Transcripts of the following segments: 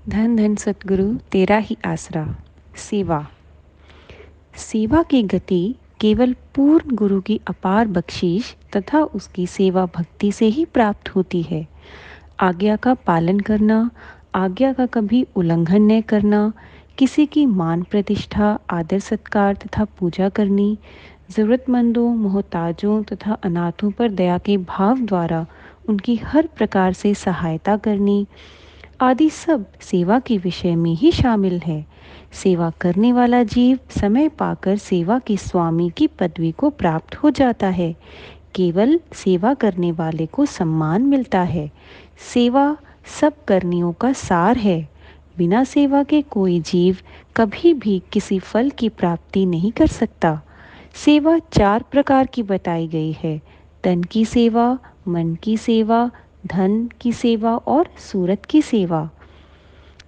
धन धन सतगुरु तेरा ही आसरा। सेवा। सेवा की गति केवल पूर्ण गुरु की अपार बख्शीश तथा उसकी सेवा भक्ति से ही प्राप्त होती है। आज्ञा का पालन करना, आज्ञा का कभी उल्लंघन न करना, किसी की मान प्रतिष्ठा, आदर सत्कार तथा पूजा करनी, ज़रूरतमंदों, मोहताजों तथा अनाथों पर दया के भाव द्वारा उनकी हर प्रकार से सहायता करनी आदि सब सेवा के विषय में ही शामिल है। सेवा करने वाला जीव समय पाकर सेवा के स्वामी की पदवी को प्राप्त हो जाता है। केवल सेवा करने वाले को सम्मान मिलता है। सेवा सब करनियों का सार है। बिना सेवा के कोई जीव कभी भी किसी फल की प्राप्ति नहीं कर सकता। सेवा 4 प्रकार की बताई गई है। तन की सेवा, मन की सेवा, धन की सेवा और सूरत की सेवा।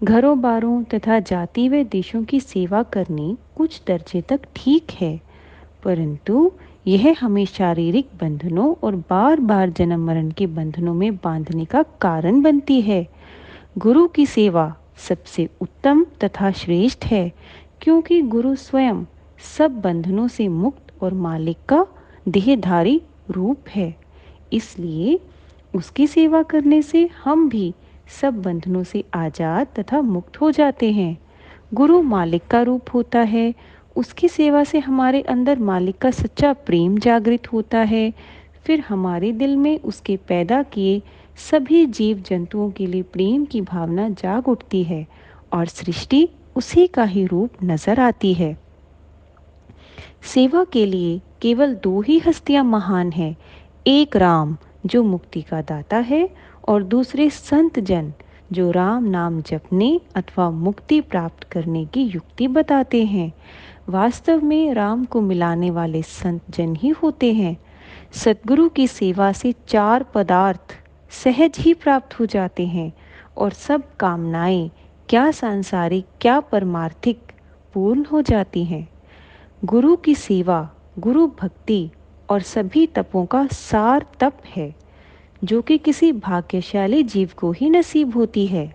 घरों बारों तथा जाति व देशों की सेवा करनी कुछ दर्जे तक ठीक है, परंतु यह हमें शारीरिक बंधनों और बार बार जन्म मरण के बंधनों में बांधने का कारण बनती है। गुरु की सेवा सबसे उत्तम तथा श्रेष्ठ है, क्योंकि गुरु स्वयं सब बंधनों से मुक्त और मालिक का देहधारी रूप है। इसलिए उसकी सेवा करने से हम भी सब बंधनों से आजाद तथा मुक्त हो जाते हैं। गुरु मालिक का रूप होता है। उसकी सेवा से हमारे अंदर मालिक का सच्चा प्रेम जागृत होता है। फिर हमारे दिल में उसके पैदा किए सभी जीव जंतुओं के लिए प्रेम की भावना जाग उठती है और सृष्टि उसी का ही रूप नजर आती है। सेवा के लिए केवल 2 ही हस्तियां महान हैं। एक राम जो मुक्ति का दाता है और दूसरे संत जन जो राम नाम जपने अथवा मुक्ति प्राप्त करने की युक्ति बताते हैं। वास्तव में राम को मिलाने वाले संत जन ही होते हैं। सतगुरु की सेवा से 4 पदार्थ सहज ही प्राप्त हो जाते हैं और सब कामनाएं क्या सांसारिक क्या परमार्थिक पूर्ण हो जाती हैं। गुरु की सेवा, गुरु भक्ति और सभी तपों का सार तप है, जो कि किसी भाग्यशाली जीव को ही नसीब होती है।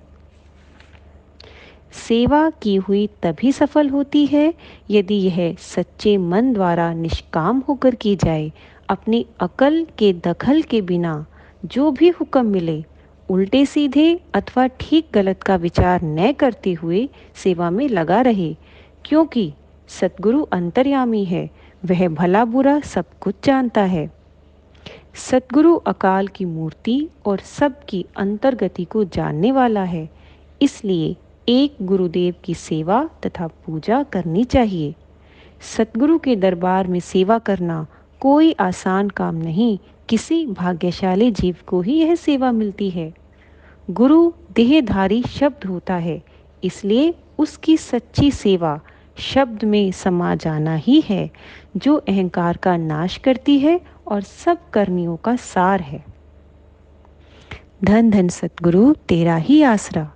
सेवा की हुई तभी सफल होती है यदि यह सच्चे मन द्वारा निष्काम होकर की जाए। अपनी अकल के दखल के बिना जो भी हुक्म मिले उल्टे सीधे अथवा ठीक गलत का विचार न करते हुए सेवा में लगा रहे, क्योंकि सतगुरु अंतर्यामी है, वह भला बुरा सब कुछ जानता है। सतगुरु अकाल की मूर्ति और सबकी अंतर्गति को जानने वाला है। इसलिए एक गुरुदेव की सेवा तथा पूजा करनी चाहिए। सतगुरु के दरबार में सेवा करना कोई आसान काम नहीं, किसी भाग्यशाली जीव को ही यह सेवा मिलती है। गुरु देहधारी शब्द होता है, इसलिए उसकी सच्ची सेवा शब्द में समा जाना ही है, जो अहंकार का नाश करती है और सब करनियों का सार है। धन धन सतगुरु तेरा ही आसरा।